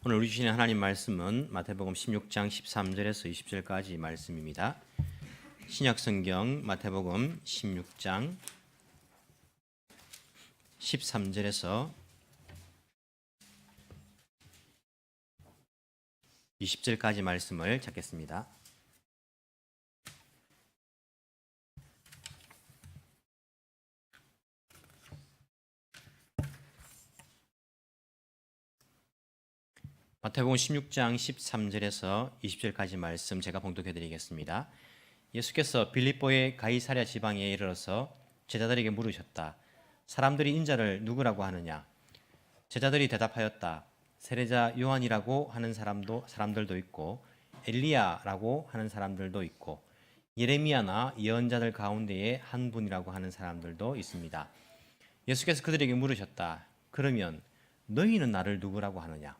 오늘 우리 주시는 하나님 말씀은 마태복음 16장 13절에서 20절까지 말씀입니다. 신약성경 마태복음 16장 13절에서 20절까지 말씀을 찾겠습니다. 마태복음 16장 13절에서 20절까지 말씀 제가 봉독해 드리겠습니다. 예수께서 빌립보의 가이사랴 지방에 이르러서 제자들에게 물으셨다. 사람들이 인자를 누구라고 하느냐? 제자들이 대답하였다. 세례자 요한이라고 하는 사람들도 있고 엘리야라고 하는 사람들도 있고 예레미야나 예언자들 가운데에 한 분이라고 하는 사람들도 있습니다. 예수께서 그들에게 물으셨다. 그러면 너희는 나를 누구라고 하느냐?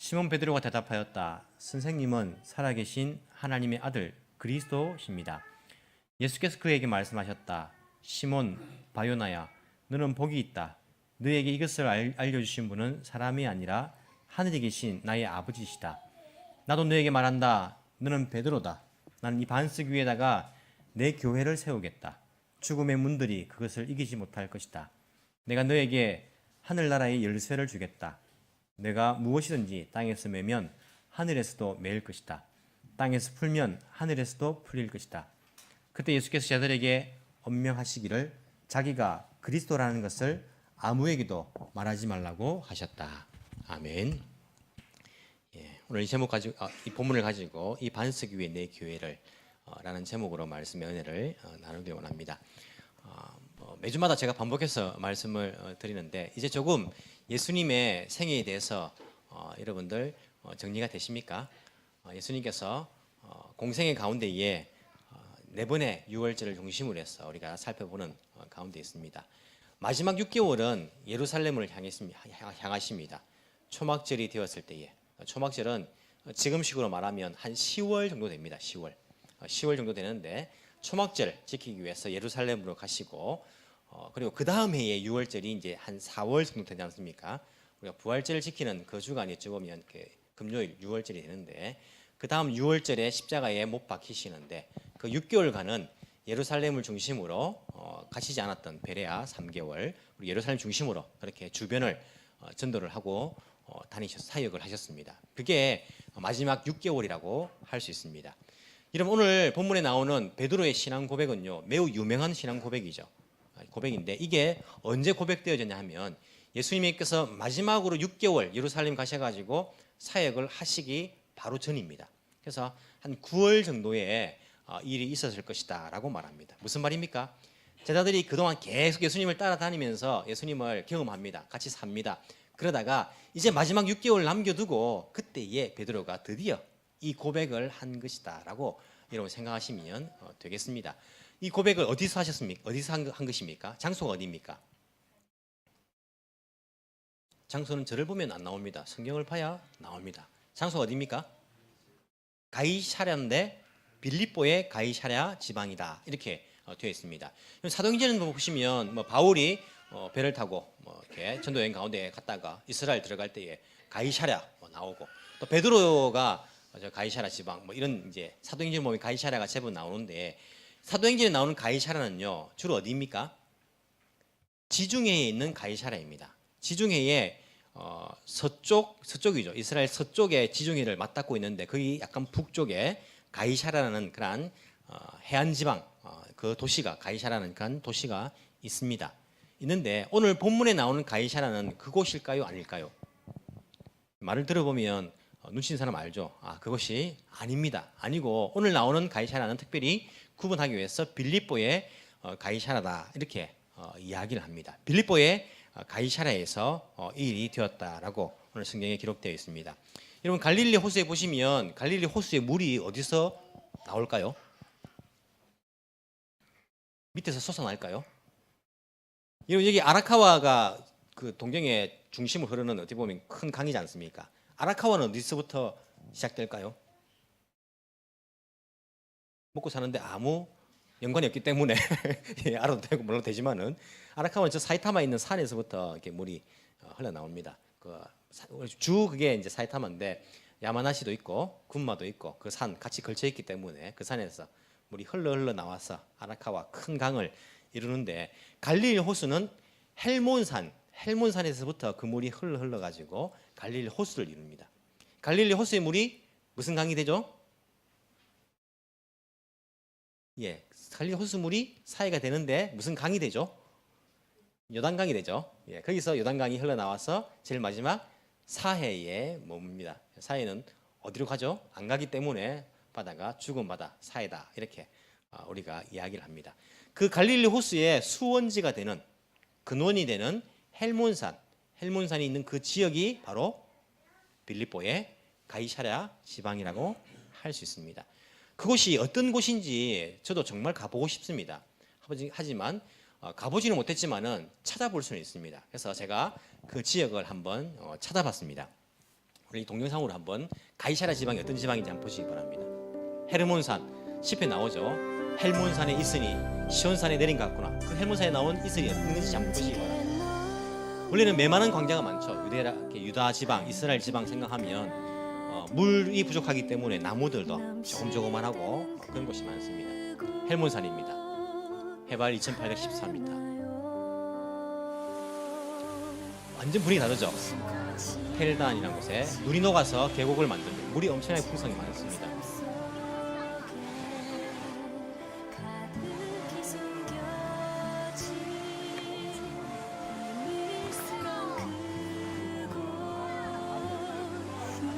시몬 베드로가 대답하였다. 선생님은 살아계신 하나님의 아들 그리스도십니다. 예수께서 그에게 말씀하셨다. 시몬 바요나야, 너는 복이 있다. 너에게 이것을 알려주신 분은 사람이 아니라 하늘에 계신 나의 아버지시다. 나도 너에게 말한다. 너는 베드로다. 나는 이 반석 위에다가 내 교회를 세우겠다. 죽음의 문들이 그것을 이기지 못할 것이다. 내가 너에게 하늘나라의 열쇠를 주겠다. 내가 무엇이든지 땅에서 매면 하늘에서도 매일 것이다. 땅에서 풀면 하늘에서도 풀릴 것이다. 그때 예수께서 제자들에게 엄명하시기를 자기가 그리스도라는 것을 아무에게도 말하지 말라고 하셨다. 아멘. 오늘 이 제목 가지고 이 본문을 가지고 이 반석 위에 내 교회를 라는 제목으로 말씀의 은혜를 나누기 원합니다. 매주마다 제가 반복해서 말씀을 드리는데 이제 조금 예수님의 생애에 대해서 여러분들 정리가 되십니까? 예수님께서 공생의 가운데에 네 번의 유월절을 중심으로 해서 우리가 살펴보는 가운데 있습니다. 마지막 6개월은 예루살렘을 향하십니다. 초막절이 되었을 때에, 초막절은 지금식으로 말하면 한 10월 정도 됩니다. 10월 정도 되는데 초막절 지키기 위해서 예루살렘으로 가시고 그리고 그 다음 해에 6월절이 이제 한 4월 정도 되지 않습니까? 우리가 부활절을 지키는 그 주간이 어쩌면 금요일 6월절이 되는데 그 다음 6월절에 십자가에 못 박히시는데 그 6개월간은 예루살렘을 중심으로 가시지 않았던 베레아 3개월 그리고 예루살렘 중심으로 그렇게 주변을 전도를 하고 사역을 하셨습니다. 그게 마지막 6개월이라고 할 수 있습니다. 여러분 오늘 본문에 나오는 베드로의 신앙 고백은요 매우 유명한 신앙 고백인데 이게 언제 고백되어졌냐 하면 예수님께서 마지막으로 6개월 예루살렘 가셔가지고 사역을 하시기 바로 전입니다. 그래서 한 9월 정도에 일이 있었을 것이다 라고 말합니다. 무슨 말입니까? 제자들이 그동안 계속 예수님을 따라다니면서 예수님을 경험합니다. 같이 삽니다. 그러다가 이제 마지막 6개월 남겨두고 그때에 베드로가 드디어 이 고백을 한 것이다 라고 여러분 생각하시면 되겠습니다. 이 고백을 어디서 하셨습니까? 어디서 한 것입니까? 장소가 어디입니까? 장소는 저를 보면 안 나옵니다. 성경을 봐야 나옵니다. 장소가 어디입니까? 가이사랴인데 빌립보의 가이사랴 지방이다 이렇게 되어 있습니다. 사도행전을 보시면 바울이 배를 타고 이렇게 전도 여행 가운데 갔다가 이스라엘 들어갈 때에 가이사랴 나오고 또 베드로가 가이사랴 지방 이런 이제 사도행전 보면 가이사랴가 제법 나오는데 사도행전에 나오는 가이사랴는요 주로 어디입니까? 지중해에 있는 가이사랴입니다. 지중해의 서쪽이죠. 이스라엘 서쪽에 지중해를 맞닿고 있는데 거기 약간 북쪽에 가이사랴라는 그런 해안 지방 그 도시가 가이사랴라는 그런 도시가 있는데 오늘 본문에 나오는 가이사랴는 그곳일까요, 아닐까요? 말을 들어보면 눈치는 사람 알죠. 그것이 아닙니다. 아니고 오늘 나오는 가이사랴는 특별히 구분하기 위해서 빌립보의 가이사랴다 이렇게 이야기를 합니다. 빌립보의 가이사랴에서 이 일이 되었다라고 오늘 성경에 기록되어 있습니다. 여러분 갈릴리 호수에 보시면 갈릴리 호수의 물이 어디서 나올까요? 밑에서 솟아날까요? 여러분 여기 아라카와가 그 동경의 중심을 흐르는 어떻게 보면 큰 강이지 않습니까? 아라카와는 어디서부터 시작될까요? 먹고 사는데 아무 연관이 없기 때문에 알아도 되고 몰라도 되지만은 아라카와는 저 사이타마에 있는 산에서부터 이렇게 물이 흘러나옵니다. 그 주 그게 이제 사이타마인데 야마나시도 있고 군마도 있고 그 산 같이 걸쳐 있기 때문에 그 산에서 물이 흘러 나와서 아라카와 큰 강을 이루는데 갈릴리 호수는 헬몬산에서부터 그 물이 흘러 가지고 갈릴리 호수를 이룹니다. 갈릴리 호수의 물이 무슨 강이 되죠? 예, 갈릴리 호수 물이 사이가 되는데 무슨 강이 되죠? 요단강이 되죠. 예, 거기서 요단강이 흘러나와서 제일 마지막 사해에 머뭅니다. 사해는 어디로 가죠? 안 가기 때문에 바다가 죽은 바다, 사해다 이렇게 우리가 이야기를 합니다. 그 갈릴리 호수의 수원지가 되는 근원이 되는 헬몬산이 있는 그 지역이 바로 빌립보의 가이사랴 지방이라고 할 수 있습니다. 그곳이 어떤 곳인지 저도 정말 가보고 싶습니다. 하지만 가보지는 못했지만은 찾아볼 수는 있습니다. 그래서 제가 그 지역을 한번 찾아봤습니다. 우리 동영상으로 한번 가이사랴 지방이 어떤 지방인지 한번 보시기 바랍니다. 헤르몬산 10회 나오죠. 헬몬산에 있으니 시온산에 내린 것 같구나. 그 헬몬산에 나온 이슬이 어떤 건지 한번 보시기 바랍니다. 원래는 메마른 광야가 많죠. 유다 지방, 이스라엘 지방 생각하면 물이 부족하기 때문에 나무들도 조금조그만하고 그런 곳이 많습니다. 헬몬산입니다. 해발 2814m. 완전 분위기 다르죠. 헬단이라는 곳에 눈이 녹아서 계곡을 만듭니다. 물이 엄청나게 풍성히 많습니다.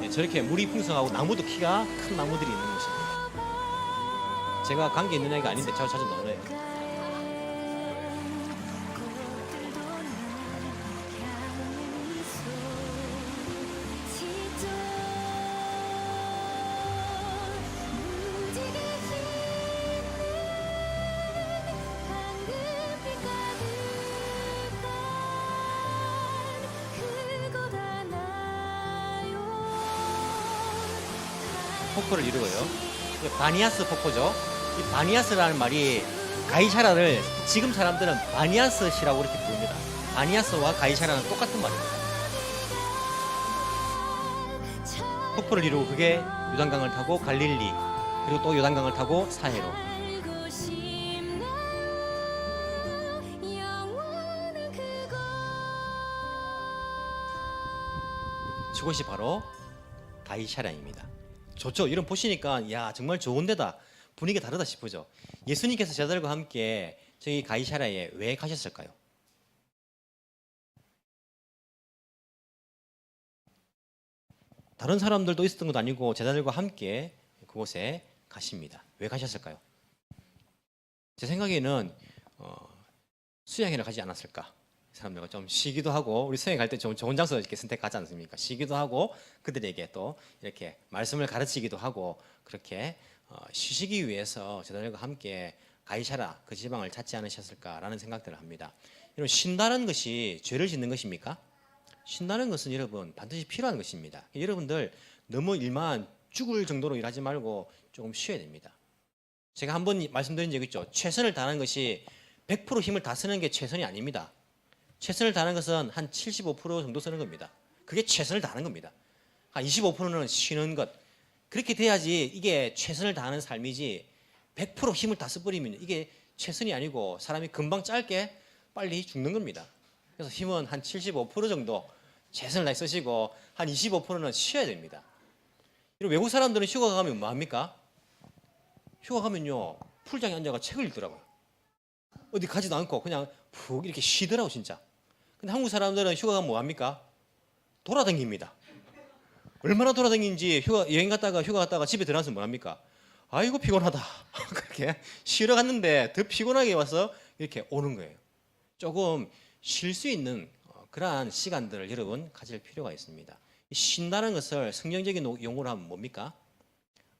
네, 저렇게 물이 풍성하고 나무도 키가 큰 나무들이 있는 곳입니다. 제가 관계 있는 애가 아닌데 자주 나오네요. 폭포를 이루고요. 바니아스 폭포죠. 이 바니아스라는 말이 가이사라를 지금 사람들은 바니아스시라고 이렇게 부릅니다. 바니아스와 가이사라는 똑같은 말입니다. 폭포를 이루고 그게 요단강을 타고 갈릴리 그리고 또 요단강을 타고 사해로. 저곳이 바로 가이사랴입니다. 좋죠. 이런 보시니까 야 정말 좋은 데다. 분위기가 다르다 싶으죠. 예수님께서 제자들과 함께 저희 가이사랴에 왜 가셨을까요? 다른 사람들도 있었던 것도 아니고 제자들과 함께 그곳에 가십니다. 왜 가셨을까요? 제 생각에는 수양회를 가지 않았을까. 사람들과 좀 쉬기도 하고 우리 수양회 갈 때 좀 좋은 장소 이렇게 선택하지 않습니까? 쉬기도 하고 그들에게 또 이렇게 말씀을 가르치기도 하고 그렇게 쉬시기 위해서 제자들과 함께 가이사랴 그 지방을 찾지 않으셨을까라는 생각들을 합니다. 여러분 쉰다는 것이 죄를 짓는 것입니까? 쉰다는 것은 여러분 반드시 필요한 것입니다. 여러분들 너무 일만 죽을 정도로 일하지 말고 조금 쉬어야 됩니다. 제가 한번 말씀드린 적 있죠. 최선을 다하는 것이 100% 힘을 다 쓰는 게 최선이 아닙니다. 최선을 다하는 것은 한 75% 정도 쓰는 겁니다. 그게 최선을 다하는 겁니다. 한 25%는 쉬는 것. 그렇게 돼야지 이게 최선을 다하는 삶이지 100% 힘을 다 써버리면 이게 최선이 아니고 사람이 금방 짧게 빨리 죽는 겁니다. 그래서 힘은 한 75% 정도 최선을 다해 쓰시고 한 25%는 쉬어야 됩니다. 외국 사람들은 휴가 가면 뭐 합니까? 휴가 가면요 풀장에 앉아가 책을 읽더라고요. 어디 가지도 않고 그냥 푹 이렇게 쉬더라고 진짜. 근데 한국 사람들은 휴가 가면 뭐 합니까? 돌아다닙니다. 얼마나 돌아다니는지 여행 갔다가 휴가 갔다가 집에 들어와서 뭐 합니까? 아이고 피곤하다. 그렇게 쉬러 갔는데 더 피곤하게 와서 이렇게 오는 거예요. 조금 쉴 수 있는 그러한 시간들을 여러분 가질 필요가 있습니다. 쉰다는 것을 성경적인 용어로 하면 뭡니까?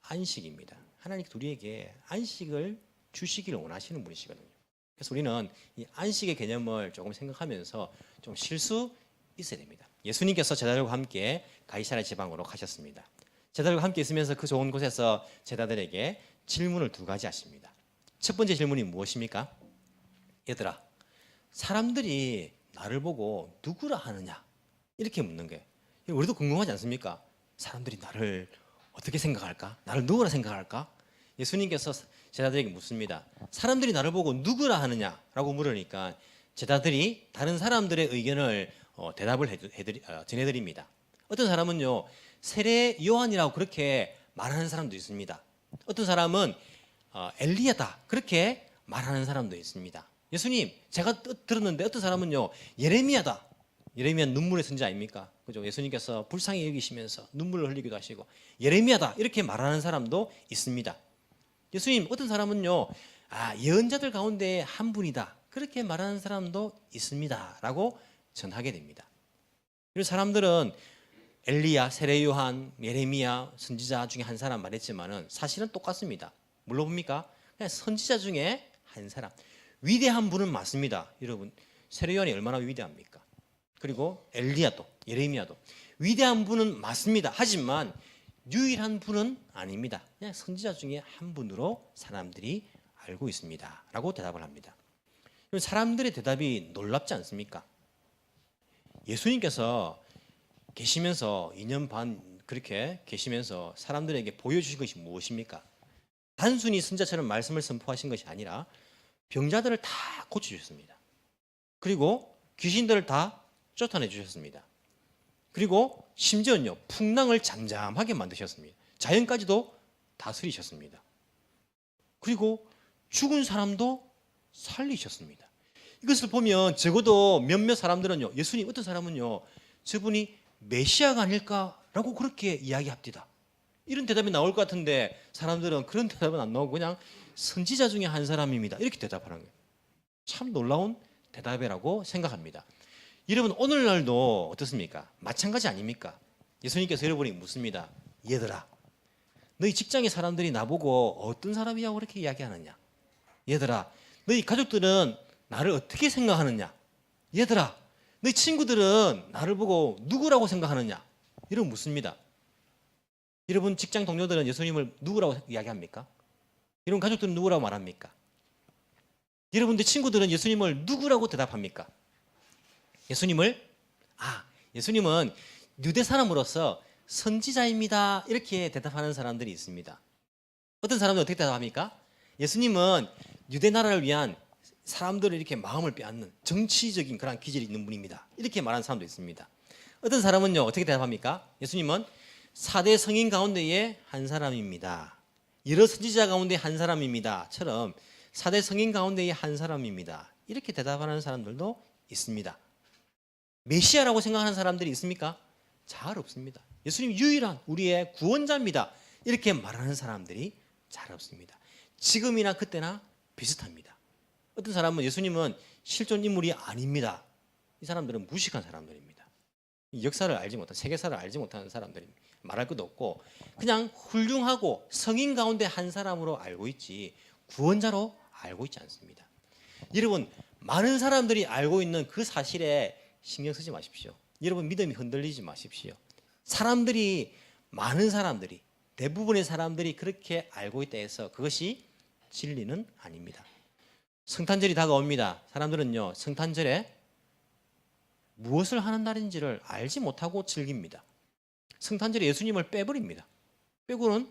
안식입니다. 하나님 우리에게 안식을 주시기를 원하시는 분이시거든요. 그래서 우리는 이 안식의 개념을 조금 생각하면서 좀 쉴 수 있어야 됩니다. 예수님께서 제자들과 함께 가이사랴 지방으로 가셨습니다. 제자들과 함께 있으면서 그 좋은 곳에서 제자들에게 질문을 두 가지 하십니다. 첫 번째 질문이 무엇입니까? 얘들아, 사람들이 나를 보고 누구라 하느냐? 이렇게 묻는 거예요. 우리도 궁금하지 않습니까? 사람들이 나를 어떻게 생각할까? 나를 누구라 생각할까? 예수님께서 제자들에게 묻습니다. 사람들이 나를 보고 누구라 하느냐라고 물으니까 제자들이 다른 사람들의 의견을 대답을 전해드립니다. 어떤 사람은요, 세례 요한이라고 그렇게 말하는 사람도 있습니다. 어떤 사람은 엘리야다 그렇게 말하는 사람도 있습니다. 예수님, 제가 들었는데 어떤 사람은요, 예레미야다. 예레미야 눈물의 선지 아닙니까? 그죠? 예수님께서 불쌍히 여기시면서 눈물을 흘리기도 하시고 예레미야다 이렇게 말하는 사람도 있습니다. 예수님, 어떤 사람은요, 예언자들 가운데 한 분이다 그렇게 말하는 사람도 있습니다라고 전하게 됩니다. 이런 사람들은 엘리야, 세례 요한, 예레미야 선지자 중에 한 사람 말했지만은 사실은 똑같습니다. 뭘로 봅니까? 그냥 선지자 중에 한 사람. 위대한 분은 맞습니다. 여러분, 세례 요한이 얼마나 위대합니까? 그리고 엘리야도, 예레미야도 위대한 분은 맞습니다. 하지만 유일한 분은 아닙니다. 그냥 선지자 중에 한 분으로 사람들이 알고 있습니다. 라고 대답을 합니다. 사람들의 대답이 놀랍지 않습니까? 예수님께서 계시면서 2년 반 그렇게 계시면서 사람들에게 보여주신 것이 무엇입니까? 단순히 선지자처럼 말씀을 선포하신 것이 아니라 병자들을 다 고쳐주셨습니다. 그리고 귀신들을 다 쫓아내 주셨습니다. 그리고 심지어는요, 풍랑을 잠잠하게 만드셨습니다. 자연까지도 다스리셨습니다. 그리고 죽은 사람도 살리셨습니다. 이것을 보면 적어도 몇몇 사람들은요, 예수님, 어떤 사람은요, 저분이 메시아가 아닐까라고 그렇게 이야기합니다. 이런 대답이 나올 것 같은데 사람들은 그런 대답은 안 나오고 그냥 선지자 중에 한 사람입니다. 이렇게 대답하는 거예요. 참 놀라운 대답이라고 생각합니다. 여러분, 오늘날도 어떻습니까? 마찬가지 아닙니까? 예수님께서 여러분이 묻습니다. 얘들아, 너희 직장의 사람들이 나보고 어떤 사람이냐고 그렇게 이야기하느냐? 얘들아, 너희 가족들은 나를 어떻게 생각하느냐? 얘들아, 너희 친구들은 나를 보고 누구라고 생각하느냐? 이러고 묻습니다. 여러분, 직장 동료들은 예수님을 누구라고 이야기합니까? 여러분, 가족들은 누구라고 말합니까? 여러분들 친구들은 예수님을 누구라고 대답합니까? 예수님은 유대 사람으로서 선지자입니다. 이렇게 대답하는 사람들이 있습니다. 어떤 사람들은 어떻게 대답합니까? 예수님은 유대 나라를 위한 사람들을 이렇게 마음을 빼앗는 정치적인 그런 기질이 있는 분입니다. 이렇게 말하는 사람도 있습니다. 어떤 사람은요, 어떻게 대답합니까? 예수님은 4대 성인 가운데의 한 사람입니다. 여러 선지자 가운데 한 사람입니다.처럼 4대 성인 가운데의 한 사람입니다. 이렇게 대답하는 사람들도 있습니다. 메시아라고 생각하는 사람들이 있습니까? 잘 없습니다. 예수님 유일한 우리의 구원자입니다. 이렇게 말하는 사람들이 잘 없습니다. 지금이나 그때나 비슷합니다. 어떤 사람은 예수님은 실존 인물이 아닙니다. 이 사람들은 무식한 사람들입니다. 역사를 알지 못한, 세계사를 알지 못하는 사람들입니다. 말할 것도 없고 그냥 훌륭하고 성인 가운데 한 사람으로 알고 있지 구원자로 알고 있지 않습니다. 여러분, 많은 사람들이 알고 있는 그 사실에 신경 쓰지 마십시오. 여러분, 믿음이 흔들리지 마십시오. 많은 사람들이, 대부분의 사람들이 그렇게 알고 있다 해서 그것이 진리는 아닙니다. 성탄절이 다가옵니다. 사람들은요, 성탄절에 무엇을 하는 날인지를 알지 못하고 즐깁니다. 성탄절에 예수님을 빼버립니다. 빼고는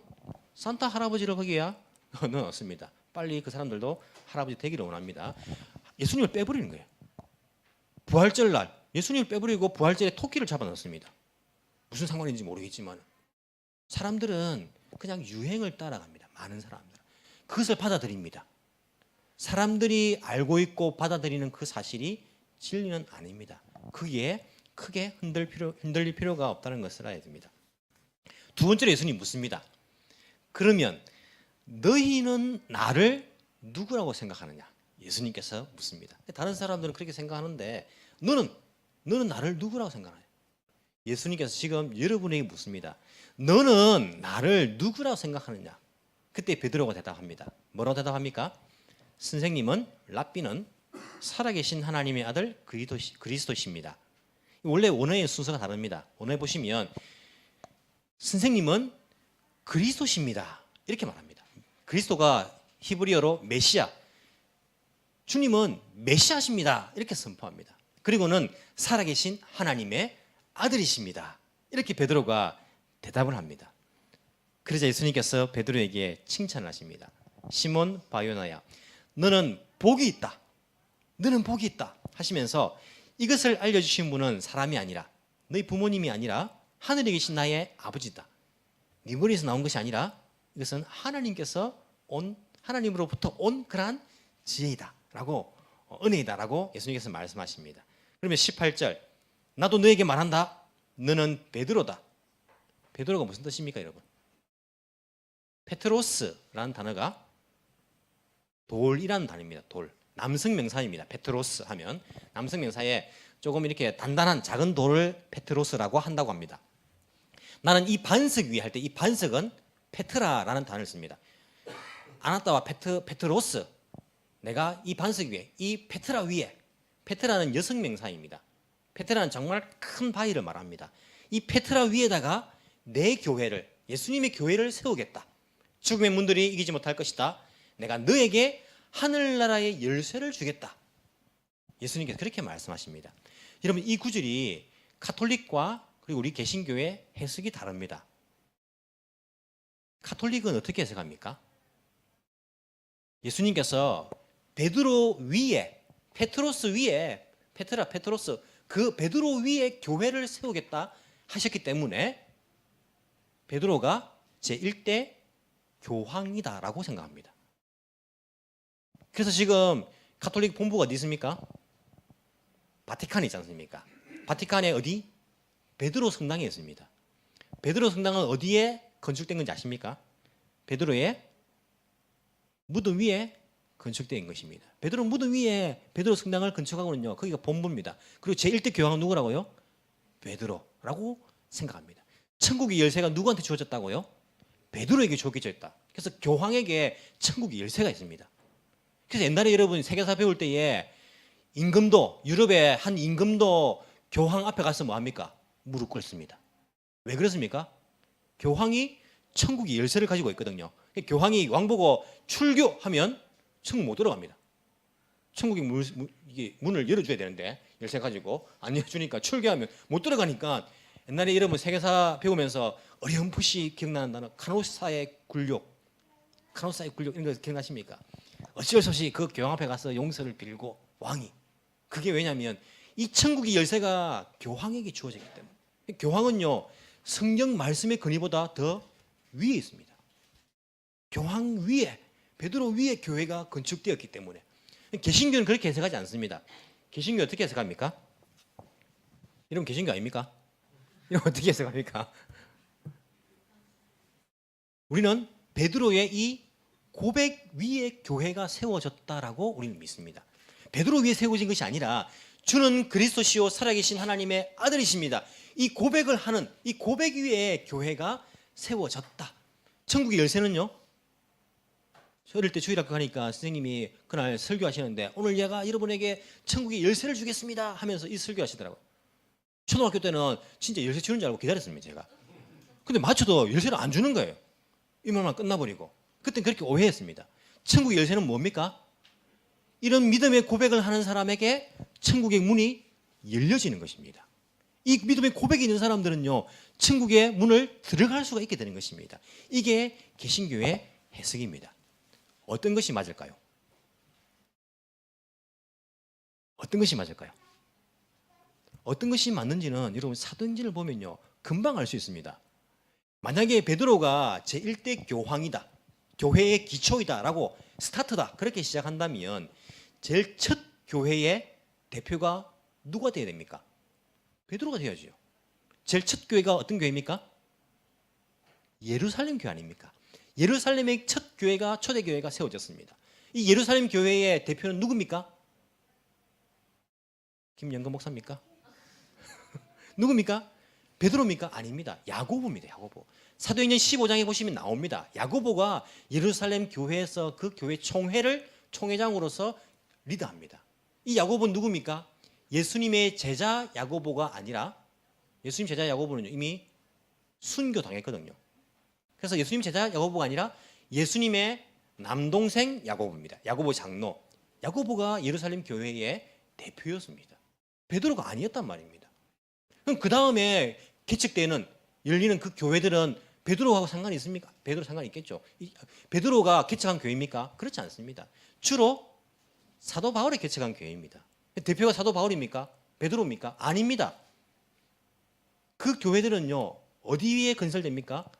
산타 할아버지를 거기야 넣어놓습니다. 빨리 그 사람들도 할아버지 되기를 원합니다. 예수님을 빼버리는 거예요. 부활절 날 예수님을 빼버리고 부활절에 토끼를 잡아넣습니다. 무슨 상관인지 모르겠지만 사람들은 그냥 유행을 따라갑니다. 많은 사람들은 그것을 받아들입니다. 사람들이 알고 있고 받아들이는 그 사실이 진리는 아닙니다. 그게 크게 흔들릴 필요가 없다는 것을 알아야 됩니다. 두 번째로 예수님이 묻습니다. 그러면 너희는 나를 누구라고 생각하느냐? 예수님께서 묻습니다. 다른 사람들은 그렇게 생각하는데 너는 나를 누구라고 생각하냐? 예수님께서 지금 여러분에게 묻습니다. 너는 나를 누구라고 생각하느냐? 그때 베드로가 대답합니다. 뭐라고 대답합니까? 선생님은 랍비는 살아계신 하나님의 아들 그리스도십니다. 원래 원어의 순서가 다릅니다. 원어에 보시면 선생님은 그리스도십니다. 이렇게 말합니다. 그리스도가 히브리어로 메시아, 주님은 메시아십니다. 이렇게 선포합니다. 그리고는 살아계신 하나님의 아들이십니다. 이렇게 베드로가 대답을 합니다. 그러자 예수님께서 베드로에게 칭찬을 하십니다. 시몬 바요나야, 너는 복이 있다. 너는 복이 있다 하시면서 이것을 알려주신 분은 사람이 아니라 너희 부모님이 아니라 하늘에 계신 나의 아버지다. 네 머리에서 나온 것이 아니라 이것은 하나님으로부터 온 그러한 지혜이다 라고, 은혜이다 라고 예수님께서 말씀하십니다. 그러면 18절, 나도 너에게 말한다. 너는 베드로다. 베드로가 무슨 뜻입니까, 여러분? 페트로스라는 단어가 돌이라는 단어입니다. 돌. 남성 명사입니다. 페트로스 하면 남성 명사에 조금 이렇게 단단한 작은 돌을 페트로스라고 한다고 합니다. 나는 이 반석 위에 할 때 이 반석은 페트라라는 단어를 씁니다. 아나타와 페트로스, 내가 이 반석 위에, 이 페트라 위에, 페트라는 여성 명사입니다. 페트라는 정말 큰 바위를 말합니다. 이 페트라 위에다가 내 교회를, 예수님의 교회를 세우겠다. 죽음의 문들이 이기지 못할 것이다. 내가 너에게 하늘나라의 열쇠를 주겠다. 예수님께서 그렇게 말씀하십니다. 여러분, 이 구절이 카톨릭과 그리고 우리 개신교의 해석이 다릅니다. 카톨릭은 어떻게 해석합니까? 예수님께서 베드로 위에, 페트로스 위에, 페트로스, 그 베드로 위에 교회를 세우겠다 하셨기 때문에 베드로가 제1대 교황이다라고 생각합니다. 그래서 지금 카톨릭 본부가 어디 있습니까? 바티칸이 있지 않습니까? 바티칸에 어디? 베드로 성당에 있습니다. 베드로 성당은 어디에 건축된 건지 아십니까? 베드로의 무덤 위에 건축된 것입니다. 베드로 무덤 위에 베드로 성당을 건축하고는요, 거기가 본부입니다. 그리고 제1대 교황은 누구라고요? 베드로라고 생각합니다. 천국의 열쇠가 누구한테 주어졌다고요? 베드로에게 주어져 있다. 그래서 교황에게 천국의 열쇠가 있습니다. 그래서 옛날에 여러분 세계사 배울 때에 임금도, 유럽의 한 임금도 교황 앞에 가서 뭐 합니까? 무릎 꿇습니다. 왜 그렇습니까? 교황이 천국의 열쇠를 가지고 있거든요. 교황이 왕 보고 출교하면 천국 못 들어갑니다. 천국의 문을 열어줘야 되는데 열쇠 가지고 안 열어주니까 출교하면 못 들어가니까, 옛날에 여러분 세계사 배우면서 어렴풋이 기억나는 단어 카노사의 굴욕 이런 거 기억나십니까? 어쩔 수 없이 그 교황 앞에 가서 용서를 빌고 왕이, 그게 왜냐하면 이 천국의 열쇠가 교황에게 주어졌기 때문에. 교황은요, 성경 말씀의 근위보다 더 위에 있습니다. 교황 위에, 베드로 위에 교회가 건축되었기 때문에. 개신교는 그렇게 해석하지 않습니다. 개신교 어떻게 해석합니까? 이러면 개신교 아닙니까? 이러면 어떻게 해석합니까? 우리는 베드로의 이 고백 위에 교회가 세워졌다라고 우리는 믿습니다. 베드로 위에 세워진 것이 아니라 주는 그리스도시요 살아계신 하나님의 아들이십니다. 이 고백을 하는, 이 고백 위에 교회가 세워졌다. 천국의 열쇠는요, 어릴 때 주일학교 가니까 선생님이 그날 설교하시는데, 오늘 제가 여러분에게 천국의 열쇠를 주겠습니다 하면서 이 설교하시더라고요. 초등학교 때는 진짜 열쇠 주는 줄 알고 기다렸습니다, 제가. 근데 맞춰도 열쇠를 안 주는 거예요. 이 말만 끝나버리고. 그때 그렇게 오해했습니다. 천국의 열쇠는 뭡니까? 이런 믿음의 고백을 하는 사람에게 천국의 문이 열려지는 것입니다. 이 믿음의 고백이 있는 사람들은요, 천국의 문을 들어갈 수가 있게 되는 것입니다. 이게 개신교의 해석입니다. 어떤 것이 맞을까요? 어떤 것이 맞을까요? 어떤 것이 맞는지는 여러분 사도행전을 보면요, 금방 알 수 있습니다. 만약에 베드로가 제1대 교황이다, 교회의 기초이다 라고, 스타트다 그렇게 시작한다면 제일 첫 교회의 대표가 누가 되어야 됩니까? 베드로가 되어야죠. 제일 첫 교회가 어떤 교회입니까? 예루살렘 교회 아닙니까? 예루살렘의 첫 교회가, 초대교회가 세워졌습니다. 이 예루살렘 교회의 대표는 누굽니까? 김영건 목사입니까? 누굽니까? 베드로입니까? 아닙니다. 야고보입니다. 야고보. 사도행전 15장에 보시면 나옵니다. 야고보가 예루살렘 교회에서 그 교회 총회장으로서 리드합니다. 이 야고보는 누굽니까? 예수님의 제자 야고보가 아니라, 예수님 제자 야고보는 이미 순교당했거든요. 그래서 예수님 제자 야고보가 아니라 예수님의 남동생 야고보입니다. 야고보 장로. 야고보가 예루살렘 교회의 대표였습니다. 베드로가 아니었단 말입니다. 그럼 그 다음에 개척되는 열리는 그 교회들은 베드로하고 상관이 있습니까? 베드로 상관이 있겠죠. 베드로가 개척한 교회입니까? 그렇지 않습니다. 주로 사도 바울이 개척한 교회입니다. 대표가 사도 바울입니까? 베드로입니까? 아닙니다. 그 교회들은요, 어디에 건설됩니까?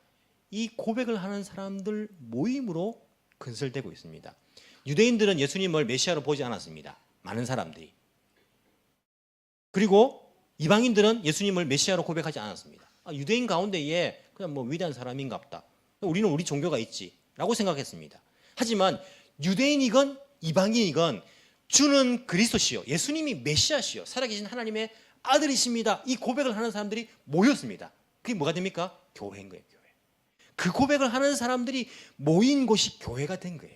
이 고백을 하는 사람들 모임으로 건설되고 있습니다. 유대인들은 예수님을 메시아로 보지 않았습니다. 많은 사람들이. 그리고 이방인들은 예수님을 메시아로 고백하지 않았습니다. 유대인 가운데에 그냥 뭐 위대한 사람인가 보다. 우리는 우리 종교가 있지 라고 생각했습니다. 하지만 유대인이건 이방인이건 주는 그리스도시요, 예수님이 메시아시요, 살아계신 하나님의 아들이십니다, 이 고백을 하는 사람들이 모였습니다. 그게 뭐가 됩니까? 교회인 거예요. 교회. 그 고백을 하는 사람들이 모인 곳이 교회가 된 거예요.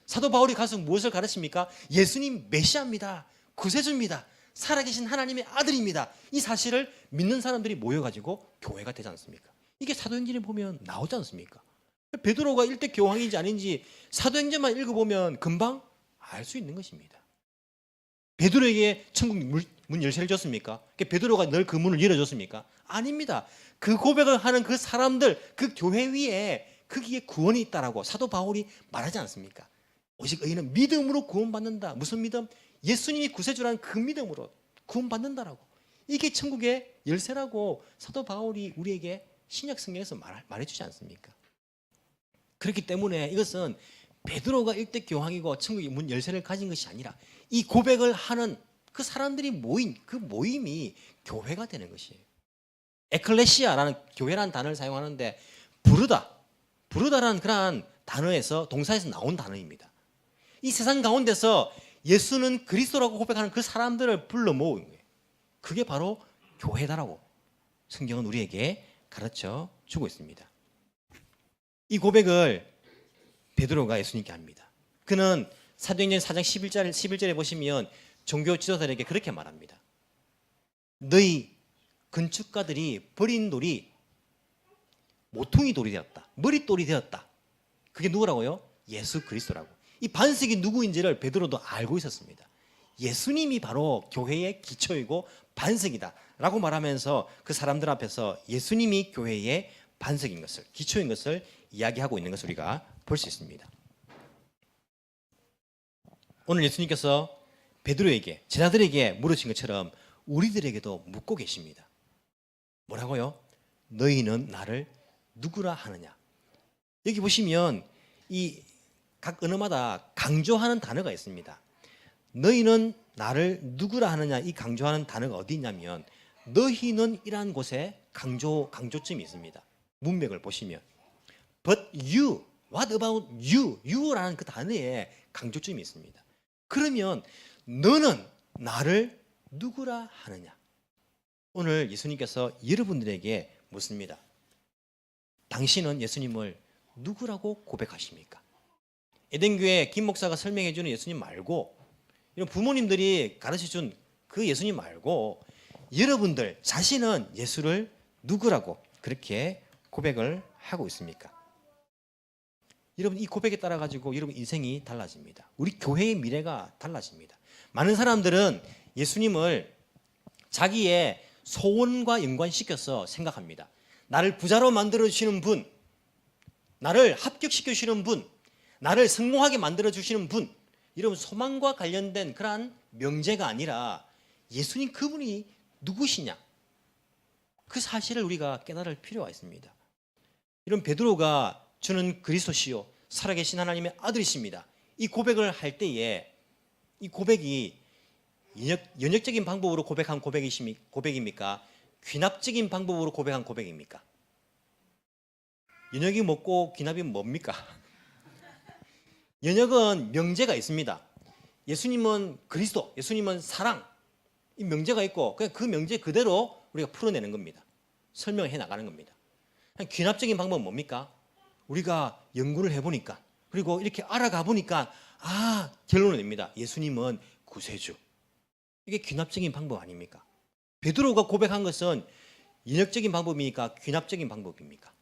사도 바울이 가서 무엇을 가르칩니까? 예수님 메시아입니다, 구세주입니다, 살아계신 하나님의 아들입니다. 이 사실을 믿는 사람들이 모여가지고 교회가 되지 않습니까? 이게 사도행전에 보면 나오지 않습니까? 베드로가 일대 교황인지 아닌지 사도행전만 읽어보면 금방 알 수 있는 것입니다. 베드로에게 천국 문 열쇠를 줬습니까? 베드로가 늘 그 문을 열어줬습니까? 아닙니다. 그 고백을 하는 그 사람들, 그 교회 위에 거기에 구원이 있다라고 사도 바울이 말하지 않습니까? 오직 의인은 믿음으로 구원받는다. 무슨 믿음? 예수님이 구세주라는 그 믿음으로 구원받는다라고. 이게 천국의 열쇠라고 사도 바울이 우리에게 신약 성경에서 말해주지 않습니까? 그렇기 때문에 이것은 베드로가 일대 교황이고 천국의 문 열쇠를 가진 것이 아니라 이 고백을 하는 그 사람들이 모인 그 모임이 교회가 되는 것이에요. 에클레시아라는 교회라는 단어를 사용하는데 부르다라는 그러한 단어에서 동사에서 나온 단어입니다. 이 세상 가운데서 예수는 그리스도라고 고백하는 그 사람들을 불러 모은 거예요. 그게 바로 교회다라고 성경은 우리에게 가르쳐 주고 있습니다. 이 고백을 베드로가 예수님께 합니다. 그는 사도행전 4장 11절에 보시면 종교 지도자들에게 그렇게 말합니다. 너희 건축가들이 버린 돌이 모퉁이 돌이 되었다, 머릿돌이 되었다. 그게 누구라고요? 예수 그리스도라고. 이 반석이 누구인지를 베드로도 알고 있었습니다. 예수님이 바로 교회의 기초이고 반석이다 라고 말하면서 그 사람들 앞에서 예수님이 교회의 반석인 것을, 기초인 것을 이야기하고 있는 것을 우리가 볼 수 있습니다. 오늘 예수님께서 베드로에게, 제자들에게 물으신 것처럼 우리들에게도 묻고 계십니다. 뭐라고요? 너희는 나를 누구라 하느냐? 여기 보시면 이 각 언어마다 강조하는 단어가 있습니다. 너희는 나를 누구라 하느냐, 이 강조하는 단어가 어디 있냐면 너희는 이라는 곳에 강조점이 있습니다. 문맥을 보시면 But you, what about you? you라는 그 단어에 강조점이 있습니다. 그러면 너는 나를 누구라 하느냐? 오늘 예수님께서 여러분들에게 묻습니다. 당신은 예수님을 누구라고 고백하십니까? 에덴교회 김 목사가 설명해 주는 예수님 말고, 이런 부모님들이 가르쳐준 그 예수님 말고 여러분들 자신은 예수를 누구라고 그렇게 고백을 하고 있습니까? 여러분, 이 고백에 따라 가지고 여러분 인생이 달라집니다. 우리 교회의 미래가 달라집니다. 많은 사람들은 예수님을 자기의 소원과 연관시켜서 생각합니다. 나를 부자로 만들어 주시는 분, 나를 합격시켜 주시는 분, 나를 성공하게 만들어 주시는 분, 이런 소망과 관련된 그러한 명제가 아니라 예수님 그분이 누구시냐, 그 사실을 우리가 깨달을 필요가 있습니다. 이런 베드로가 주는 그리스도시요 살아계신 하나님의 아들이십니다, 이 고백을 할 때에 이 고백이 연역적인 방법으로 고백한 고백입니까? 귀납적인 방법으로 고백한 고백입니까? 연역이 뭐고 귀납이 뭡니까? 연역은 명제가 있습니다. 예수님은 그리스도, 예수님은 사랑, 이 명제가 있고 그냥 그 명제 그대로 우리가 풀어내는 겁니다. 설명해 나가는 겁니다. 귀납적인 방법은 뭡니까? 우리가 연구를 해보니까, 그리고 이렇게 알아가 보니까 결론을 냅니다. 예수님은 구세주. 이게 귀납적인 방법 아닙니까? 베드로가 고백한 것은 연역적인 방법입니까? 귀납적인 방법입니까?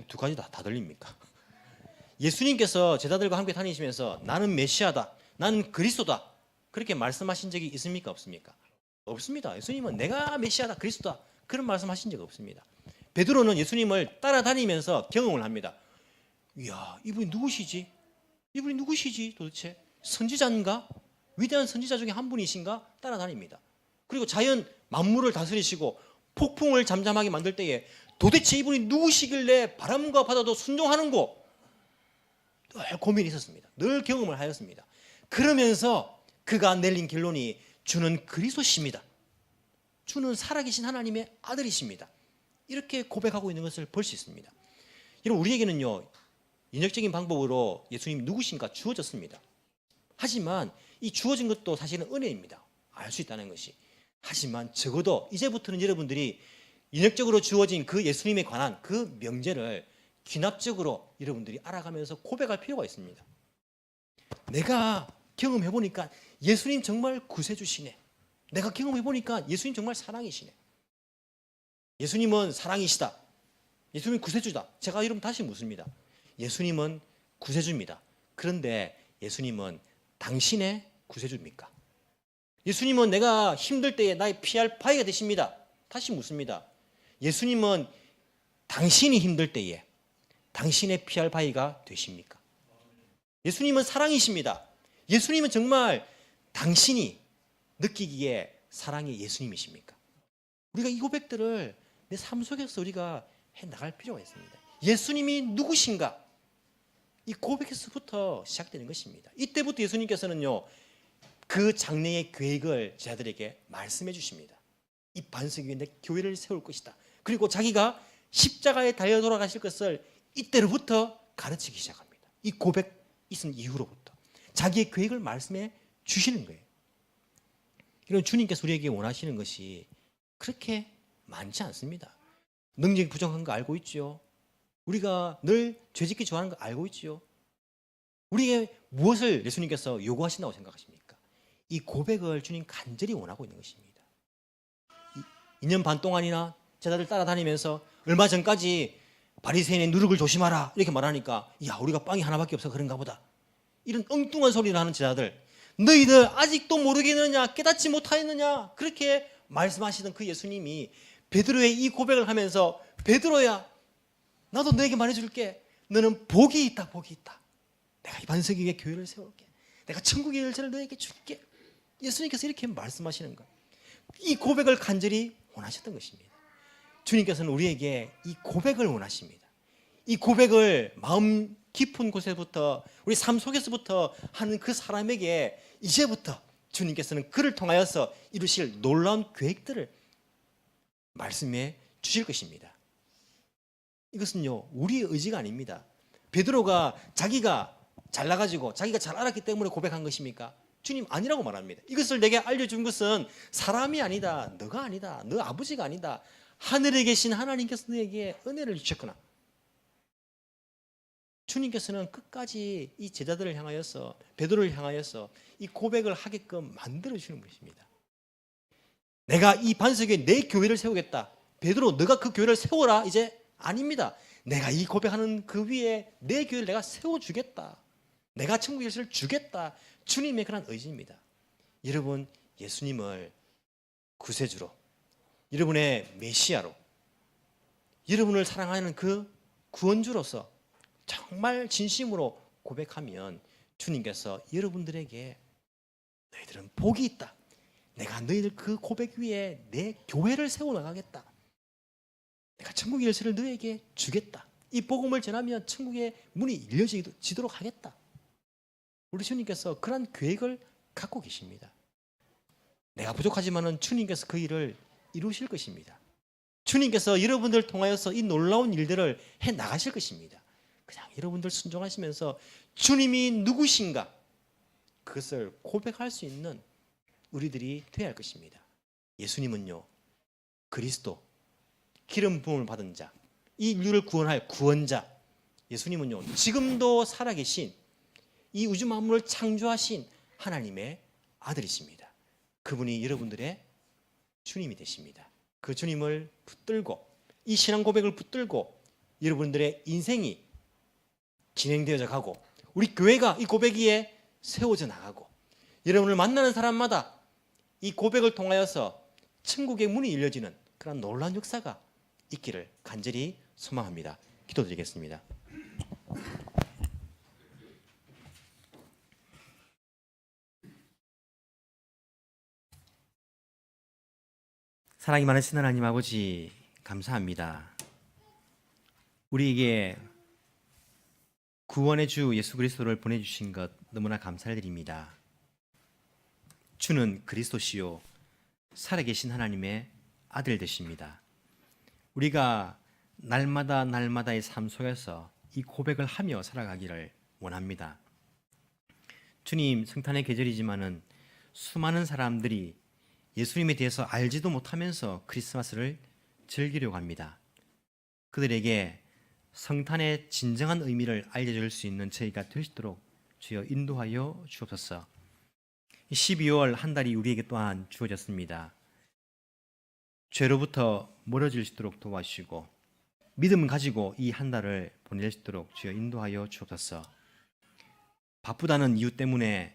두 가지 다 들립니까? 예수님께서 제자들과 함께 다니시면서 나는 메시아다, 나는 그리스도다, 그렇게 말씀하신 적이 있습니까? 없습니까? 없습니다. 예수님은 내가 메시아다, 그리스도다 그런 말씀하신 적 없습니다. 베드로는 예수님을 따라다니면서 경험을 합니다. 이야, 이분이 누구시지? 이분이 누구시지 도대체? 선지자인가? 위대한 선지자 중에 한 분이신가? 따라다닙니다. 그리고 자연 만물을 다스리시고 폭풍을 잠잠하게 만들 때에 도대체 이분이 누구시길래 바람과 바다도 순종하는고? 늘 고민이 있었습니다. 늘 경험을 하였습니다. 그러면서 그가 내린 결론이 주는 그리스도십니다. 주는 살아계신 하나님의 아들이십니다. 이렇게 고백하고 있는 것을 볼 수 있습니다. 여러분, 우리에게는요, 인역적인 방법으로 예수님이 누구신가 주어졌습니다. 하지만 이 주어진 것도 사실은 은혜입니다. 알 수 있다는 것이. 하지만 적어도 이제부터는 여러분들이 인역적으로 주어진 그 예수님에 관한 그 명제를 귀납적으로 여러분들이 알아가면서 고백할 필요가 있습니다. 내가 경험해보니까 예수님 정말 구세주시네. 내가 경험해보니까 예수님 정말 사랑이시네. 예수님은 사랑이시다. 예수님은 구세주다. 제가 여러분 다시 묻습니다. 예수님은 구세주입니다. 그런데 예수님은 당신의 구세주입니까? 예수님은 내가 힘들 때에 나의 피할 바위가 되십니다. 다시 묻습니다. 예수님은 당신이 힘들 때에 당신의 피할 바위가 되십니까? 예수님은 사랑이십니다. 예수님은 정말 당신이 느끼기에 사랑의 예수님이십니까? 우리가 이 고백들을 내 삶 속에서 우리가 해나갈 필요가 있습니다. 예수님이 누구신가? 이 고백에서부터 시작되는 것입니다. 이때부터 예수님께서는요, 그 장래의 계획을 제자들에게 말씀해 주십니다. 이 반석 위에 내 교회를 세울 것이다. 그리고 자기가 십자가에 달려 돌아가실 것을 이때로부터 가르치기 시작합니다. 이 고백 있은 이후로부터 자기의 계획을 말씀해 주시는 거예요. 이런 주님께서 우리에게 원하시는 것이 그렇게 많지 않습니다. 능력이 부족한 거 알고 있죠. 우리가 늘 죄짓기 좋아하는 거 알고 있죠. 우리에게 무엇을 예수님께서 요구하신다고 생각하십니까? 이 고백을 주님 간절히 원하고 있는 것입니다. 2년 반 동안이나 제자들 따라다니면서 얼마 전까지 바리새인의 누룩을 조심하라 이렇게 말하니까 야, 우리가 빵이 하나밖에 없어 그런가 보다. 이런 엉뚱한 소리를 하는 제자들, 너희들 아직도 모르겠느냐, 깨닫지 못하였느냐, 그렇게 말씀하시던 그 예수님이 베드로의 이 고백을 하면서 베드로야, 나도 너에게 말해줄게. 너는 복이 있다, 복이 있다. 내가 이 반석 위에 교회를 세울게. 내가 천국의 열쇠를 너에게 줄게. 예수님께서 이렇게 말씀하시는 것. 이 고백을 간절히 원하셨던 것입니다. 주님께서는 우리에게 이 고백을 원하십니다. 이 고백을 마음 깊은 곳에부터 우리 삶 속에서부터 하는 그 사람에게 이제부터 주님께서는 그를 통하여서 이루실 놀라운 계획들을 말씀해 주실 것입니다. 이것은요, 우리의 의지가 아닙니다. 베드로가 자기가 잘나가지고 자기가 잘 알았기 때문에 고백한 것입니까? 주님 아니라고 말합니다. 이것을 내게 알려준 것은 사람이 아니다, 너가 아니다, 너 아버지가 아니다. 하늘에 계신 하나님께서 너에게 은혜를 주셨구나. 주님께서는 끝까지 이 제자들을 향하여서, 베드로를 향하여서 이 고백을 하게끔 만들어주시는 분이십니다. 내가 이 반석 위에 내 교회를 세우겠다. 베드로, 너가 그 교회를 세워라. 이제 아닙니다. 내가 이 고백하는 그 위에 내 교회를 내가 세워주겠다. 내가 천국의 열쇠를 주겠다. 주님의 그런 의지입니다. 여러분, 예수님을 구세주로, 여러분의 메시아로, 여러분을 사랑하는 그 구원주로서 정말 진심으로 고백하면 주님께서 여러분들에게 너희들은 복이 있다. 내가 너희들 그 고백 위에 내 교회를 세워나가겠다. 내가 천국의 열쇠를 너에게 주겠다. 이 복음을 전하면 천국의 문이 열려지도록 하겠다. 우리 주님께서 그런 계획을 갖고 계십니다. 내가 부족하지만은 주님께서 그 일을 이루실 것입니다. 주님께서 여러분들 통하여서 이 놀라운 일들을 해 나가실 것입니다. 그냥 여러분들 순종하시면서 주님이 누구신가 그것을 고백할 수 있는 우리들이 되어야 할 것입니다. 예수님은요, 그리스도, 기름 부음을 받은 자, 이 인류를 구원할 구원자. 예수님은요, 지금도 살아계신 이 우주 만물을 창조하신 하나님의 아들이십니다. 그분이 여러분들의 주님이 되십니다. 그 주님을 붙들고, 이 신앙 고백을 붙들고 여러분들의 인생이 진행되어져 가고, 우리 교회가 이 고백 위에 세워져 나가고, 여러분을 만나는 사람마다 이 고백을 통하여서 천국의 문이 열려지는 그런 놀라운 역사가 있기를 간절히 소망합니다. 기도드리겠습니다. 사랑이 많으신 하나님 아버지, 감사합니다. 우리에게 구원의 주 예수 그리스도를 보내주신 것 너무나 감사드립니다. 주는 그리스도시요 살아계신 하나님의 아들 되십니다. 우리가 날마다의 삶 속에서 이 고백을 하며 살아가기를 원합니다. 주님, 성탄의 계절이지만은 수많은 사람들이 예수님에 대해서 알지도 못하면서 크리스마스를 즐기려고 합니다. 그들에게 성탄의 진정한 의미를 알려줄 수 있는 저희가 될 수 있도록 주여 인도하여 주옵소서. 12월 한 달이 우리에게 또한 주어졌습니다. 죄로부터 멀어질 수 있도록 도와주시고 믿음을 가지고 이 한 달을 보낼 수 있도록 주여 인도하여 주옵소서. 바쁘다는 이유 때문에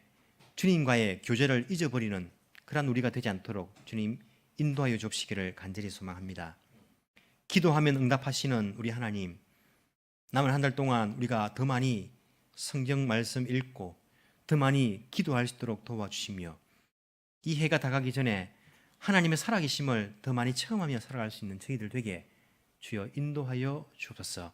주님과의 교제를 잊어버리는 그러한 우리가 되지 않도록 주님 인도하여 주옵시기를 간절히 소망합니다. 기도하면 응답하시는 우리 하나님, 남은 한 달 동안 우리가 더 많이 성경 말씀 읽고 더 많이 기도할 수 있도록 도와주시며 이 해가 다가기 전에 하나님의 살아계심을 더 많이 체험하며 살아갈 수 있는 저희들 되게 주여 인도하여 주옵소서.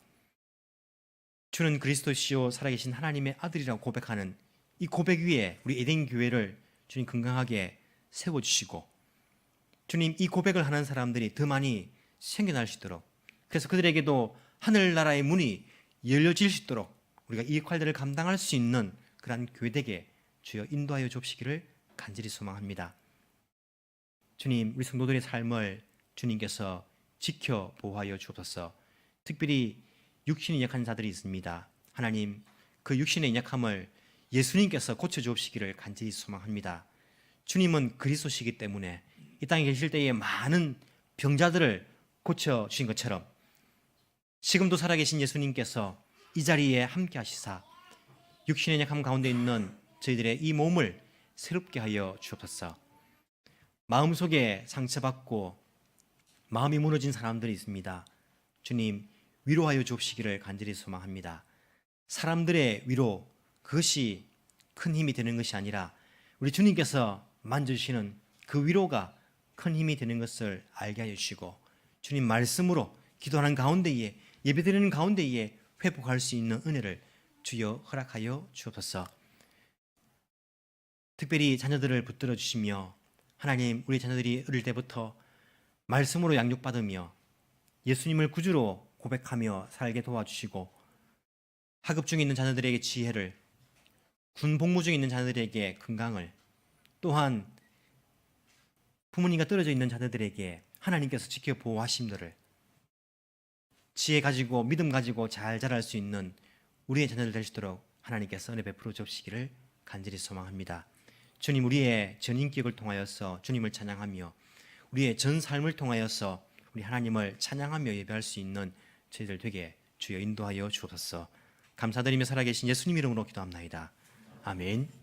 주는 그리스도시요 살아계신 하나님의 아들이라고 고백하는 이 고백 위에 우리 에덴 교회를 주님 건강하게 세워주시고 주님 이 고백을 하는 사람들이 더 많이 생겨날 수 있도록, 그래서 그들에게도 하늘나라의 문이 열려질 수 있도록 우리가 이 역할들을 감당할 수 있는 그러한 교회되게 주여 인도하여 주옵시기를 간절히 소망합니다. 주님, 우리 성도들의 삶을 주님께서 지켜 보호하여 주옵소서. 특별히 육신이 약한 자들이 있습니다. 하나님, 그 육신의 약함을 예수님께서 고쳐주옵시기를 간절히 소망합니다. 주님은 그리스도시기 때문에 이 땅에 계실 때에 많은 병자들을 고쳐주신 것처럼 지금도 살아계신 예수님께서 이 자리에 함께 하시사 육신의 약함 가운데 있는 저희들의 이 몸을 새롭게 하여 주옵소서. 마음속에 상처받고 마음이 무너진 사람들이 있습니다. 주님, 위로하여 주옵시기를 간절히 소망합니다. 사람들의 위로, 그것이 큰 힘이 되는 것이 아니라 우리 주님께서 만져주시는 그 위로가 큰 힘이 되는 것을 알게 하여 주시고 주님 말씀으로 기도하는 가운데에 예배드리는 가운데에 회복할 수 있는 은혜를 주여 허락하여 주옵소서. 특별히 자녀들을 붙들어 주시며 하나님, 우리 자녀들이 어릴 때부터 말씀으로 양육받으며 예수님을 구주로 고백하며 살게 도와주시고 학업 중에 있는 자녀들에게 지혜를, 군 복무 중에 있는 자녀들에게 건강을, 또한 부모님과 떨어져 있는 자녀들에게 하나님께서 지켜 보호하심들을 지혜 가지고 믿음 가지고 잘 자랄 수 있는 우리의 자녀들 될 수 있도록 하나님께서 은혜 베풀어 주시기를 간절히 소망합니다. 주님, 우리의 전 인격을 통하여서 주님을 찬양하며 우리의 전 삶을 통하여서 우리 하나님을 찬양하며 예배할 수 있는 저희들 되게 주여 인도하여 주옵소서. 감사드리며 살아계신 예수님 이름으로 기도합나이다. 아멘.